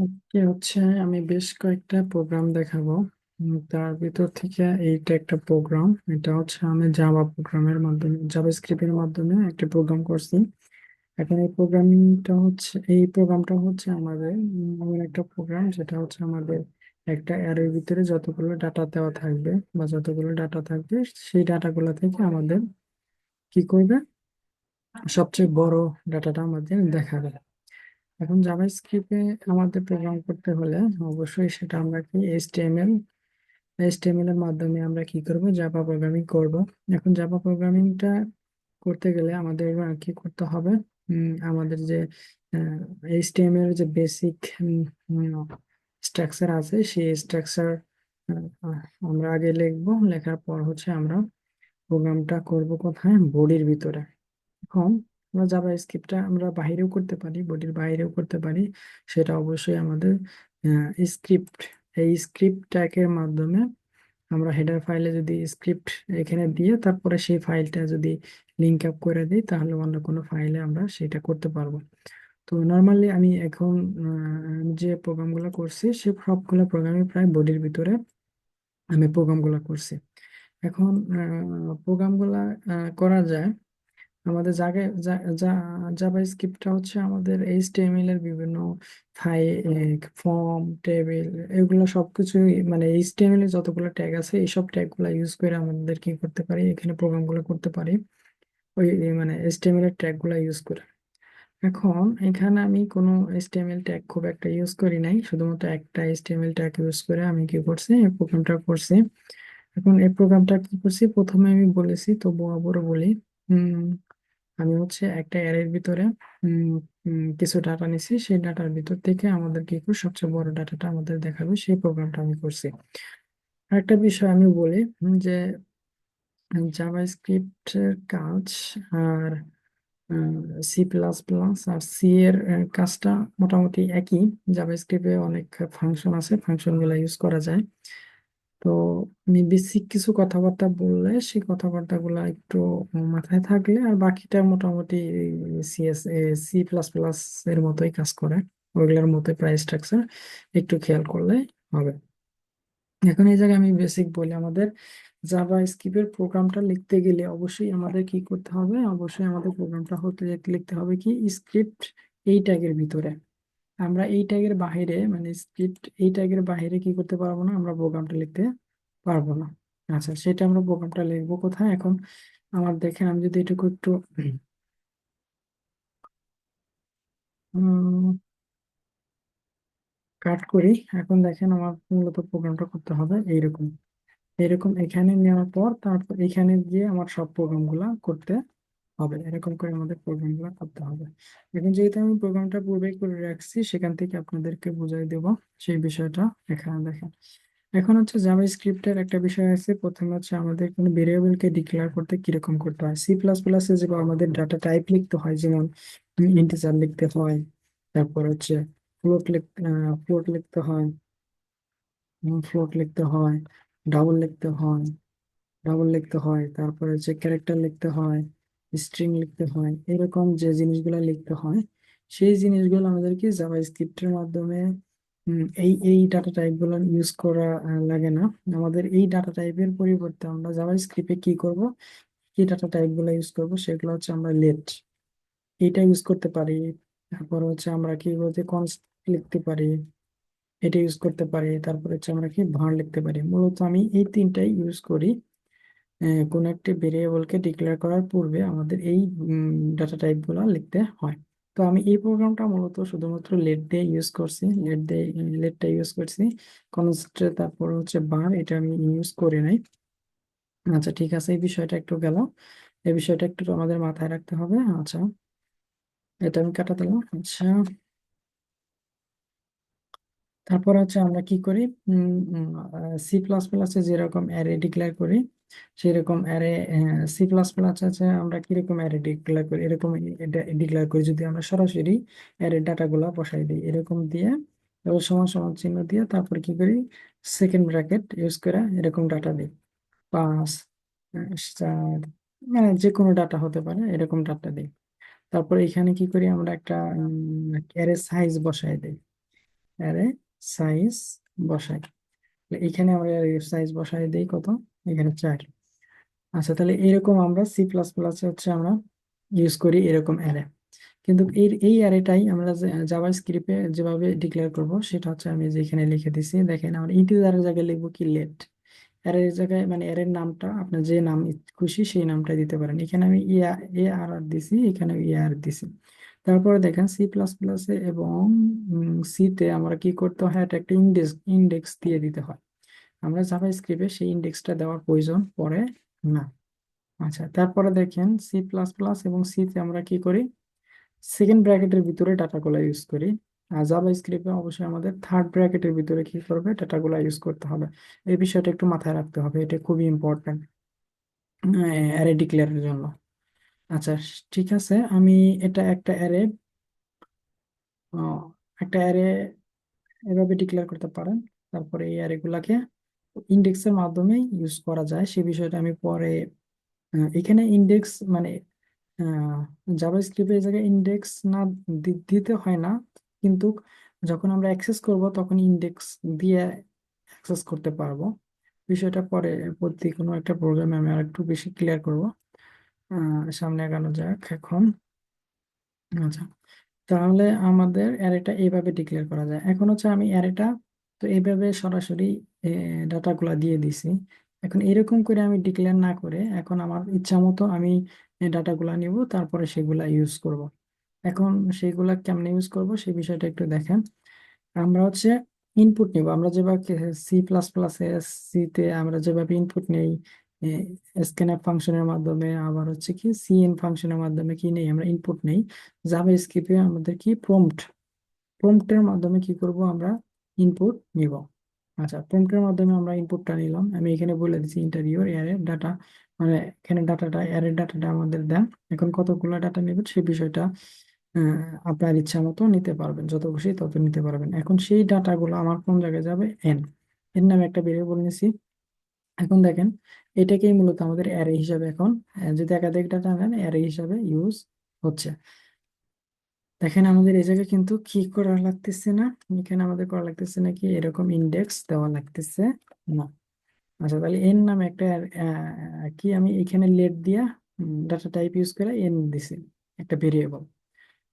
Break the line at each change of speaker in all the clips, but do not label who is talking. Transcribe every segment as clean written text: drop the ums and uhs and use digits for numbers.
আজকে আমি বেশ কয়েকটা প্রোগ্রাম দেখাবো। তার ভিতর থেকে এইটা একটা প্রোগ্রাম। এটা আমি জাভা প্রোগ্রামের মাধ্যমে, জাভা স্ক্রিপ্টের মাধ্যমে একটা প্রোগ্রাম করছি। এখন এই প্রোগ্রামটা আমাদের এমন একটা প্রোগ্রাম যেটা আমাদের একটা অ্যারের ভিতরে যতগুলো ডাটা দেওয়া থাকবে বা যতগুলো ডাটা থাকবে, সেই ডাটাগুলো থেকে আমাদের কি করবে, সবচেয়ে বড় ডাটাটা আমাদের দেখাবে। এখন জাভা স্ক্রিপ্টে আমাদের প্রোগ্রাম করতে হলে অবশ্যই সেটা আমরা কি এইচটিএমএল এর মাধ্যমে আমরা কি করব, জাভা প্রোগ্রামিং করব। এখন জাভা প্রোগ্রামিংটা করতে গেলে আমাদের কি করতে হবে, আমাদের যে এইচটিএমএল এর যে বেসিক স্ট্রাকচার আছে, সেই স্ট্রাকচার আমরা আগে লিখবো। লেখার পর আমরা প্রোগ্রামটা করব কোথায়, বডির ভিতরে। এখন আমরা জাভা স্ক্রিপ্টটা আমরা বাইরেও করতে পারি, বডির বাইরেও করতে পারি। সেটা অবশ্যই আমাদের স্ক্রিপ্ট, এই স্ক্রিপ্ট ট্যাগের মাধ্যমে আমরা হেডার ফাইলে যদি স্ক্রিপ্ট এখানে দিয়ে তারপরে সেই ফাইলটা যদি লিঙ্ক আপ করে দিই, তাহলে অন্য কোনো ফাইলে আমরা সেটা করতে পারবো। তো নর্মালি আমি এখন যে প্রোগ্রামগুলো করছি সে সবগুলো প্রোগ্রামই প্রায় বডির ভিতরে আমি প্রোগ্রামগুলো করছি। এখন প্রোগ্রামগুলা করা যায় আমাদের জাভা স্ক্রিপ্টটা আমাদের এইচটিএমএল এর বিভিন্ন ফাইল, ফর্ম, টেবিল, এগুলো সবকিছুই মানে এইচটিএমএল এর যতগুলো ট্যাগ আছে এইসব ট্যাগ গুলা ইউজ করে আমাদের কি করতে পারি, এখানে প্রোগ্রামগুলো করতে পারি এই মানে এইচটিএমএল এর ট্যাগ গুলা ইউজ করে। এখন এখানে আমি কোনো এইচটিএমএল ট্যাগ খুব একটা ইউজ করি নাই, শুধুমাত্র একটা এইচটিএমএল ট্যাগ ইউজ করে আমি কি করছি, এই প্রোগ্রামটা করছি। এখন এই প্রোগ্রামটা কি করছি, প্রথমে আমি বলেছি তবু আবারও বলি। আমি একটা অ্যারের ভিতরে উম, কিছু ডাটা নিছি, সেই ডাটার ভিতর থেকে আমাদের কি করে সবচেয়ে বড় ডাটাটা আমাদের দেখাবে, সেই প্রোগ্রামটা আমি করছি। আরেকটা বিষয় আমি বলি, যে জাভাস্ক্রিপ্টের কাজ আর সি প্লাস প্লাস আর সি এর কাজটা মোটামুটি একই। জাভাস্ক্রিপ্টে অনেক ফাংশন আছে, ফাংশন গুলো ইউজ করা যায়। তো আমি বেসিক কিছু কথাবার্তা বললে সেই কথাবার্তা গুলা একটু মাথায় থাকলে আর বাকিটা মোটামুটি সি প্লাস প্লাস এর মতোই কাজ করে, ওইগুলোর মতোই প্রায় স্ট্রাকচার, একটু খেয়াল করলে হবে। এখন এই জায়গায় আমি বেসিক বলি, আমাদের জাভা স্ক্রিপ্টের প্রোগ্রামটা লিখতে গেলে অবশ্যই আমাদের কি করতে হবে, অবশ্যই আমাদের প্রোগ্রামটা লিখতে হবে কি স্ক্রিপ্ট এই ট্যাগের ভিতরে। আমরা এই ট্যাগের বাইরে মানে স্ক্রিপ্ট এই ট্যাগের বাইরে কি করতে পারবো না, আমরা প্রোগ্রামটা লিখতে পারবো না। আচ্ছা, সেটা আমরা প্রোগ্রামটা লিখবো কোথায় এখন? আমার দেখেন, আমি যদি এটুকু একটু কাট করি। এখন দেখেন আমার মূলত প্রোগ্রামটা করতে হবে এইরকম। এরকম এখানে নেওয়ার পর তারপর এখানে গিয়ে আমার সব প্রোগ্রামগুলা করতে হবে, এরকম করে আমাদের প্রোগ্রামগুলো করতে হবে। এখন যেহেতু আমি প্রোগ্রামটা পূর্বেই করে রাখছি, সেখান থেকে আপনাদেরকে বুঝাই দেব সেই বিষয়টা। এখানে দেখেন, এখন জাভা স্ক্রিপ্টের একটা বিষয় আছে। প্রথমে আমাদের কোনো ভেরিয়েবলকে ডিক্লেয়ার করতে কিরকম করতে হয়, সি প্লাস প্লাসে যে আমাদের ডাটা টাইপ লিখতে হয়, যেমন ইন্টিজার লিখতে হয়, তারপর ফ্লোট লিখতে হয়, ফ্লোট লিখতে হয়, ডাবল লিখতে হয়, তারপরে ক্যারেক্টার লিখতে হয়, স্ট্রিং লিখতে হয়, এরকম যে জিনিসগুলো লিখতে হয়, সেই জিনিসগুলো আমাদেরকে জাভা স্ক্রিপ্টের মাধ্যমে এই এই ডাটা টাইপ গুলো ইউজ করা লাগে না। আমাদের এই ডাটা টাইপের পরিবর্তে আমরা জাভা স্ক্রিপ্টে কি করব, কি ডাটা টাইপ গুলো ইউজ করব, সেগুলো আমরা লেট এটা ইউজ করতে পারি। তারপর আমরা কি বলতে কনস্ট লিখতে পারি, এটা ইউজ করতে পারি। তারপর আমরা কি ভার লিখতে পারি। মূলত আমি এই তিনটাই ইউজ করি কোন একটি ভেরিয়েবলকে ডিক্লেয়ার করার পূর্বে আমাদের এই ডাটা টাইপ গুলো লিখতে হয়। তো আমি এই প্রোগ্রামটা মূলত শুধুমাত্র লেট দিয়ে ইউজ করছি, লেটটা ইউজ করছি। কনস্ট তারপর বার, এটা আমি ইউজ করি নাই। আচ্ছা, ঠিক আছে, এই বিষয়টা একটু গেল, এই বিষয়টা একটু আমাদের মাথায় রাখতে হবে। আচ্ছা, এটা আমি কাটা দিলাম। আচ্ছা, তারপর আমরা কি করি, সি প্লাস প্লাসে যেরকম অ্যারে ডিক্লেয়ার করি সেরকম অ্যারে, সি প্লাস প্লাস আছে আমরা কিরকম অ্যারে ডিক্লেয়ার করি, এরকম ডিক্লেয়ার করি। যদি আমরা সরাসরি অ্যারে ডাটাগুলো বসাই দিই এরকম দিয়ে, এবার সমান সমান চিহ্ন দিয়ে তারপর কি করি, সেকেন্ড ব্র্যাকেট ইউজ করে এরকম ডাটা দিই, 5, 4, মানে যে কোনো ডাটা হতে পারে, এরকম ডাটা দিই। তারপর এখানে কি করি, আমরা একটা অ্যারে সাইজ বসাই দিই। অ্যারে সাইজ বসাই। তাহলে এখানে আমরা সাইজ বসাই দেই কত, এখানে 4। আচ্ছা, তাহলে এরকম আমরা সি প্লাস প্লাসে হচ্ছে আমরা ইউজ করি এরকম অ্যারে। কিন্তু এই অ্যারেটাই আমরা জাভা স্ক্রিপ্টে যেভাবে ডিক্লেয়ার করব সেটা হচ্ছে আমি যেখানে লিখে দিছি, দেখেন আমরা ইন্টিজারের জায়গায় লিখবো কি লেট। অ্যারের জায়গায় মানে অ্যারের নামটা আপনার যে নাম খুশি সেই নামটা দিতে পারেন। এখানে আমি এ আর আর দিছি, এখানে এ আর দিছি। তারপরে দেখেন সি প্লাস প্লাসে এবং সিতে আমরা কি করতে হয়, এটা একটা ইন্ডেক্স ইন্ডেক্স দিয়ে দিতে হয়। আমরা জাভা স্ক্রিপ্টে সেই ইন্ডেক্সটা দেওয়ার প্রয়োজন পড়ে না। আচ্ছা, তারপরে দেখেন সি প্লাস প্লাস এবং সিতে আমরা কি করি, সেকেন্ড ব্র্যাকেটের ভিতরে ডাটাগুলো ইউজ করি। আর জাভা স্ক্রিপ্টে অবশ্যই আমাদের থার্ড ব্র্যাকেটের ভিতরে কি করবে, ডাটাগুলো ইউজ করতে হবে। এই বিষয়টা একটু মাথায় রাখতে হবে, এটা খুবই ইম্পর্ট্যান্ট অ্যারে ডিক্লেয়ারের জন্য। আচ্ছা, ঠিক আছে, আমি এটা একটা অ্যারে এভাবে ডিক্লেয়ার করতে পারেন। তারপরে এই অ্যারে গুলাকে ইন্ডেক্সের মাধ্যমে ইউজ করা যায় সে বিষয়টা আমি পরে এখানে ইন্ডেক্স মানে জাভাস্ক্রিপ্টে এই জায়গায় ইন্ডেক্স না দিতে হয় না, কিন্তু যখন আমরা অ্যাক্সেস করব তখন ইন্ডেক্স দিয়ে অ্যাক্সেস করতে পারবো। বিষয়টা পরে প্রতি কোনো একটা প্রোগ্রামে আমি আর একটু বেশি ক্লিয়ার করব। সামনে আগানো যাক এখন। আচ্ছা, তাহলে আমাদের অ্যারেটা এইভাবে ডিক্লেয়ার করা যায়। এখন হচ্ছে আমি অ্যারেটা তো এইভাবে সরাসরি ডাটাগুলা দিয়ে দিছি। এখন এরকম করে আমি ডিক্লেয়ার না করে এখন আমার ইচ্ছা মতো আমি ডাটাগুলা নিব, তারপরে সেগুলা ইউজ করব। এখন সেগুলা কেমনে ইউজ করব সেই বিষয়টা একটু দেখেন। আমরা হচ্ছে ইনপুট নিব, আমরা যেভাবে সি প্লাস প্লাস সিতে আমরা যেভাবে ইনপুট নেই স্ক্যানএফ ফাংশনের মাধ্যমে, আবার হচ্ছে কি সিএন ফাংশনের মাধ্যমে কি নেই আমরা ইনপুট নেই। জাভা স্ক্রিপ্টে আমাদের কি প্রম্পটের মাধ্যমে কি করব আমরা ইনপুট নিব। আচ্ছা, প্রম্পটের মাধ্যমে আমরা ইনপুটটা নিলাম, আমি এখানে বলে দিচ্ছি ইন্টারভিউ এর ডাটা, মানে এখানে ডাটাটা এর ডাটাটা আমাদের দেন। এখন কতগুলো ডাটা নেবেন সেই বিষয়টা আপনার ইচ্ছা মতো নিতে পারবেন, যত খুশি তত নিতে পারবেন। এখন সেই ডাটাগুলো আমার কোন জায়গায় যাবে, এন এর নামে একটা ভেরিয়েবল নিছি। এখন দেখেন এটাকেই মূলত আমাদের অ্যারে হিসাবে এখন যদি একাধিক ডাটা নেন অ্যারে হিসাবে ইউজ হচ্ছে। দেখেন আমাদের এই জায়গায় কিন্তু কি করা লাগতেছে না, এখানে আমাদের করা লাগতেছে না কি এরকম ইন্ডেক্স দেওয়া লাগতেছে না। আচ্ছা, তাহলে এন নামে একটা কি আমি এখানে লেট দিয়া ডাটা টাইপ ইউজ করে এন দিছি একটা ভেরিয়েবল।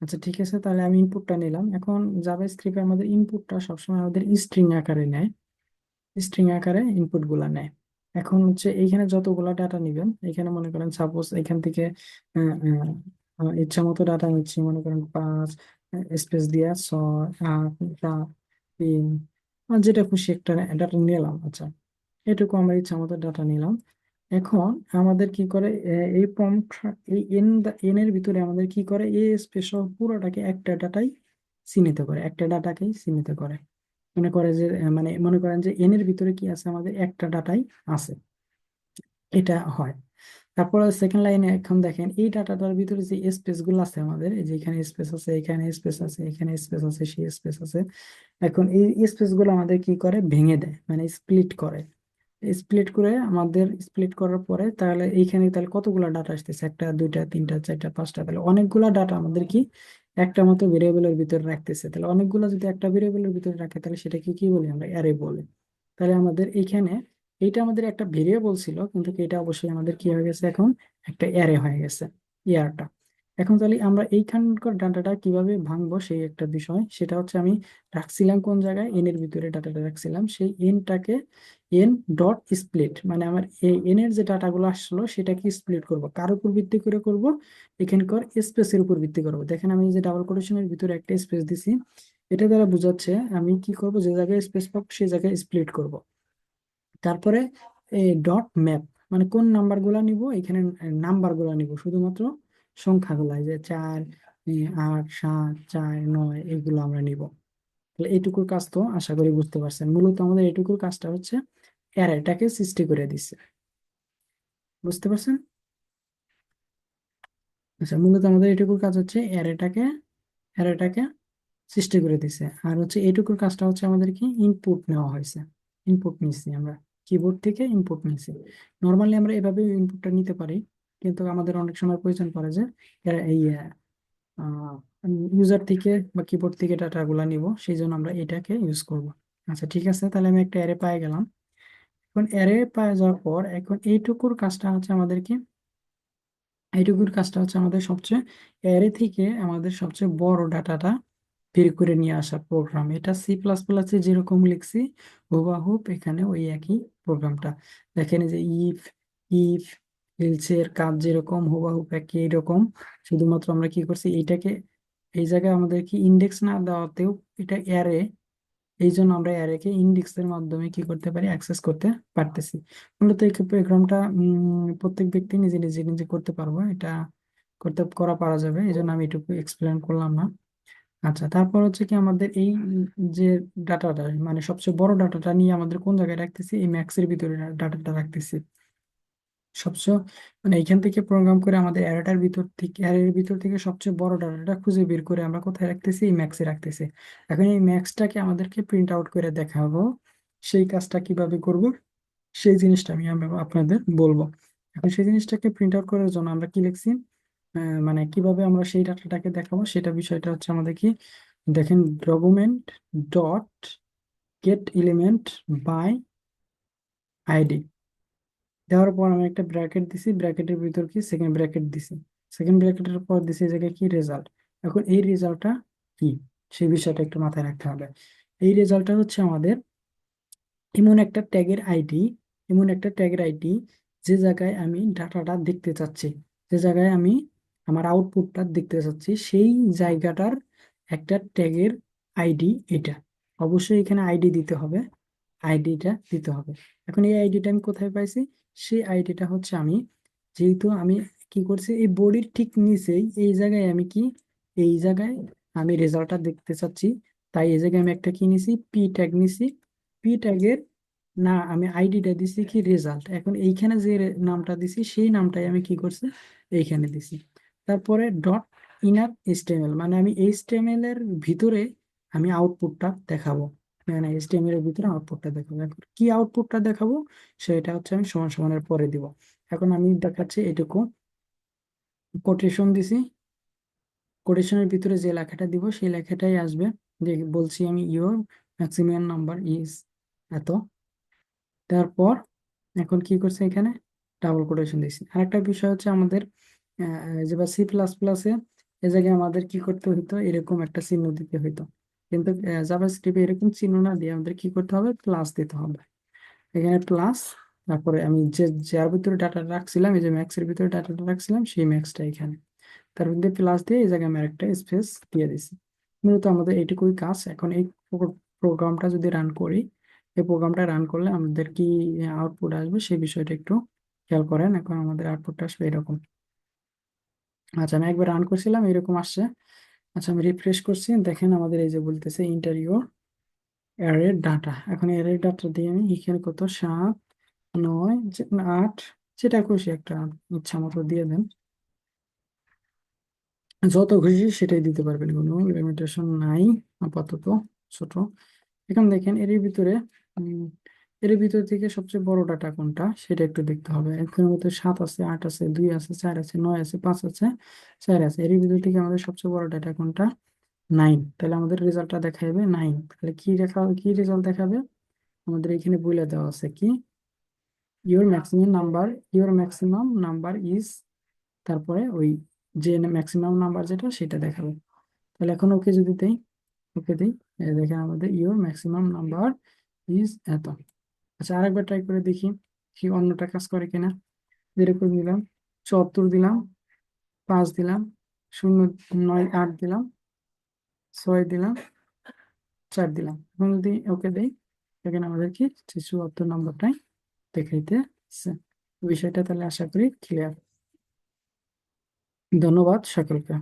আচ্ছা, ঠিক আছে, তাহলে আমি ইনপুটটা নিলাম। এখন জাভা স্ক্রিপ্টে আমাদের ইনপুটটা সবসময় আমাদের স্ট্রিং আকারে নেয়, স্ট্রিং আকারে ইনপুট গুলা নেয়। এখন হচ্ছে এইখানে যতগুলা ডাটা নিবেন, এখানে মনে করেন সাপোজ এখান থেকে ইচ্ছা মতো ডাটা নিচ্ছি, মনে করেন 5 স্পেস দিয়া 6 8 7 3 যেটা খুশি একটা ডাটা নিলাম। আচ্ছা, এটুকু আমরা ইচ্ছা মতো ডাটা নিলাম। এখন আমাদের কি করে এই প্রম্পট, এই এন এর ভিতরে আমাদের কি করে এই স্পেস সহ পুরোটাকে একটা ডাটাই চিহ্নিত করে, একটা ডাটাকেই চিহ্নিত করে। মনে করে যে মানে মনে করেন যে এন এর ভিতরে কি আছে, আমাদের একটা ডাটাই আছে, এটা হয়। তারপর সেকেন্ড লাইনে এখন দেখেন এই ডাটাটার ভিতরে যে স্পেস গুলো আছে আমাদের, এই যে এখানে স্পেস আছে, এখানে স্পেস আছে, এখানে স্পেস আছে, সেই স্পেস আছে। এখন এই স্পেস গুলো আমাদের কি করে ভেঙে দেয়, মানে স্প্লিট করে। স্প্লিট করে আমাদের স্প্লিট করার পরে তাহলে এইখানে তাহলে কতগুলো ডাটা আসতেছে, একটা দুইটা তিনটা চারটা পাঁচটা, তাহলে অনেকগুলা ডাটা আমাদের কি একটা মতো ভেরিয়েবলের ভিতরে রাখতেছে। তাহলে অনেকগুলো যদি একটা ভেরিয়েবলের ভিতরে রাখে তাহলে সেটাকে কি বলি আমরা, অ্যারে বলি। তাহলে আমাদের এইখানে এইটা আমাদের একটা ভেরিয়েবল ছিল, কিন্তু এটা অবশ্যই আমাদের কি হয়ে গেছে এখন, একটা অ্যারে হয়ে গেছে ইয়ারটা। এখন তাহলে আমরা এইখানকার ডাটাটা কিভাবে ভাঙবো সেই একটা বিষয়, সেটা হচ্ছে আমি রাখছিলাম কোন জায়গায়, এন এর ভিতরে ডাটাটা রাখছিলাম, সেই এনটাকে এন ডট স্প্লিট, মানে আমার এই এন এর যে ডাটাগুলো আসলো সেটাকে স্প্লিট করব, কার উপর ভিত্তি করে করব, এখানকার স্পেসের উপর ভিত্তি করব। দেখেন আমি যে ডাবল কোটেশনের ভিতরে একটা স্পেস দিছি, এটা দ্বারা বোঝাচ্ছে আমি কি করব, যে জায়গায় স্পেস পাবো সেই জায়গায় স্প্লিট করব। তারপরে এই ডট ম্যাপ, মানে কোন নাম্বার গুলা নিব, এখানে নাম্বার গুলা নিব, শুধুমাত্র সংখ্যাগুলা, এই যে 4 8 7 4 9 এগুলো আমরা নিব। তাহলে এইটুকুর কাজ তো আশা করি বুঝতে পারছেন। মূলত আমাদের এইটুকুর কাজটা হচ্ছে অ্যারেটাকে সৃষ্টি করে দিচ্ছে, বুঝতে পারছেন? আচ্ছা, মূলত আমাদের এইটুকুর কাজ হচ্ছে অ্যারেটাকে সৃষ্টি করে দিছে। আর হচ্ছে এইটুকুর কাজটা হচ্ছে আমাদের কি ইনপুট নেওয়া হয়েছে, ইনপুট নিচ্ছি আমরা, কিবোর্ড থেকে ইনপুট নিচ্ছি। নর্মালি আমরা এভাবে ইনপুটটা নিতে পারি, কিন্তু আমাদের অনেক সময় প্রয়োজন পড়ে যে এই ইউজার থেকে বা কিবোর্ড থেকে ডাটাগুলো নিব, সেই জন্য আমরা এটাকে ইউজ করব। আচ্ছা ঠিক আছে, তাহলে আমি একটা অ্যারে পেয়ে গেলাম। এখন অ্যারে পেয়ে যাওয়ার পর এখন এইটুকুর কাজটা হচ্ছে আমাদের কি, এইটুকুর কাজটা হচ্ছে আমাদের সবচেয়ে অ্যারে থেকে আমাদের সবচেয়ে বড় ডাটাটা বের করে নিয়ে আসা প্রোগ্রাম। এটা সি প্লাস প্লাসে যেরকম লিখছি হুবাহুব এখানে ওই একই প্রোগ্রামটা। দেখেন এই যে ইফ ইফ এলসে এর কাজ যেরকম হুবাহুব একই রকম, শুধুমাত্র আমরা কি করছি এইটাকে এই জায়গায় আমাদের কি ইন্ডেক্স না দেওয়াতেও এটা অ্যারে, এই জন্য আমরা অ্যারেকে ইন্ডেক্সের মাধ্যমে কি করতে পারি, অ্যাক্সেস করতে পারতেছি। মূলত এই প্রোগ্রামটা প্রত্যেক ব্যক্তি নিজে নিজে নিজে করতে পারবো, এটা করা পারা যাবে, এই জন্য আমি এটুকু এক্সপ্লেন করলাম না। আচ্ছা তারপর হচ্ছে কি আমাদের এই যে ডাটাটা মানে সবচেয়ে বড় ডাটাটা নিয়ে আমাদের কোন জায়গায় রাখতেছি, এই ম্যাক্সের ভিতরে ডাটাটা রাখতেছি সবচেয়ে, মানে এইখান থেকে প্রোগ্রাম করে আমাদের অ্যারের ভিতর থেকে সবচেয়ে বড় ডাটাটা খুঁজে বের করে আমরা কোথায় রাখতেছি, এই ম্যাক্সে রাখতেছি। এখন এই ম্যাক্সটাকে আমাদেরকে প্রিন্ট আউট করে দেখাবো, সেই কাজটা কিভাবে করব সেই জিনিসটা আমি আপনাদের বলবো। এখন সেই জিনিসটাকে প্রিন্ট আউট করার জন্য আমরা কি লিখছি, মানে কিভাবে আমরা সেই ডাটাটাকে দেখাবো সেটা বিষয়টা হচ্ছে আমাদের কি, দেখেন document dot get element by ID দেওয়ার পর আমি একটা ব্র্যাকেট দিছি, ব্র্যাকেটের ভিতর কি সেকেন্ড ব্র্যাকেট দিছি, সেকেন্ড ব্র্যাকেটের পর দিছি এই জায়গায় কি রেজাল্ট। এখন এই রেজাল্টটা কি সেই বিষয়টা একটু মাথায় রাখতে হবে। এই রেজাল্টটা হচ্ছে আমাদের এমন একটা ট্যাগের আইডি, এমন একটা ট্যাগের আইডি যে জায়গায় আমি ডাটাটা দেখতে চাচ্ছি, যে জায়গায় আমি আমার আউটপুটটা দেখতে চাচ্ছি সেই জায়গাটার একটা ট্যাগের আইডি এটা। অবশ্যই এখানে আইডি দিতে হবে, আইডিটা দিতে হবে। এখন এই আইডিটা আমি কোথায় পাইছি, সেই আইডিটা হচ্ছে আমি, যেহেতু আমি কি করছি এই বডির ঠিক নিচেই এই জায়গায় আমি কি, এই জায়গায় আমি রেজাল্টটা দেখতে চাচ্ছি, তাই এই জায়গায় আমি একটা কি নিছি, পি ট্যাগ নিছি। পি ট্যাগের না আমি আইডিটা দিছি কি রেজাল্ট, এখন এইখানে যে নামটা দিছি সেই নামটাই আমি কি করছি এইখানে দিছি। তারপরে ডট ইনার এইচটিএমএল মানে আমি এইচটিএমএল এর ভিতরে আমি আউটপুটটা দেখাবো, মানে এইচটিএমএল এর ভিতরে আউটপুটটা দেখাবো। এখন কি আউটপুটটা দেখাবো সেটা হচ্ছে আমি সমান সমানের পরে দিব। এখন আমি দেখাচ্ছি এটুকু কোটেশন দিছি, কোটেশনের ভিতরে যে লেখাটা দিব সেই লেখাটাই আসবে, যে বলছি আমি ইওর ম্যাক্সিমাম নাম্বার ইজ এত। তারপর এখন কি করছে এখানে ডাবল কোটেশন দিছি। আরেকটা বিষয় হচ্ছে আমাদের যে বা সি প্লাস প্লাসে এ জায়গায় আমাদের কি করতে হইতো, এরকম একটা চিহ্ন দিতে হইতো, কিন্তু জাভাস্ক্রিপ্টে এরকম চিহ্ন না দিয়ে আমাদের কি করতে হবে, প্লাস দিতে হবে। এখানে প্লাস, তারপরে আমি যে যার ভিতরে ডাটা রাখছিলাম, এই যে ম্যাক্সের ভিতরে ডাটাটা রাখছিলাম সেই ম্যাক্সটা এখানে, তার মধ্যে প্লাস দিয়ে এই জায়গায় আমি একটা স্পেস দিয়ে দিছি। মূলত আমাদের এইটুকুই কাজ। এখন এই প্রোগ্রামটা যদি রান করি, এই প্রোগ্রামটা রান করলে আমাদের কি আউটপুট আসবে সেই বিষয়টা একটু খেয়াল করেন। এখন আমাদের আউটপুটটা আসবে এরকম। আচ্ছা আমি একবার রান করছিলাম এরকম আসছে। আচ্ছা আমি রিফ্রেশ করছি, দেখেন আমাদের এই যে বলতেছে ইন্টারভিউ অ্যারের ডাটা। এখন অ্যারের ডাটা দিয়ে আমি এখানে কত 7 9 8 যেটা খুশি একটা ইচ্ছা মতো দিয়ে দেন, যত খুশি সেটাই দিতে পারবেন, কোনো লিমিটেশন নাই আপাতত। ছোট, এখন দেখেন এর ভিতরে উম, এর ভিতর থেকে সবচেয়ে বড় ডাটা কোনটা সেটা একটু দেখতে হবে। এখানে মধ্যে 7 আছে, 8 আছে, 2 আছে, 4 আছে, 9 আছে, 5 আছে, 4 আছে, এর ভিতর থেকে আমাদের সবচেয়ে বড় ডাটা কোনটা, 9। তাহলে আমাদের রেজাল্টটা দেখাবে 9। তাহলে কি রেজাল্ট দেখাবে, আমাদের এখানে বলে দেওয়া আছে কি, ইউর ম্যাক্সিমাম নাম্বার ইজ, তারপরে ওই যে ম্যাক্সিমাম নাম্বার যেটা সেটা দেখাবে। তাহলে এখন ওকে যদি দেই, ওকে দিই, এই দেখেন আমাদের ইওর ম্যাক্সিমাম নাম্বার ইজ এত। আচ্ছা আরেকবার ট্রাই করে দেখি কি অন্যটা কাজ করে কিনা। যেরকম দিলাম 74 দিলাম, 5 দিলাম, 0 9 8 দিলাম, 6 দিলাম, 4 দিলাম। এখন যদি ওকে দেই, দেখেন আমাদের কি 74 নম্বরটাই দেখাইতেছে। বিষয়টা তাহলে আশা করি ক্লিয়ার। ধন্যবাদ সকলকে।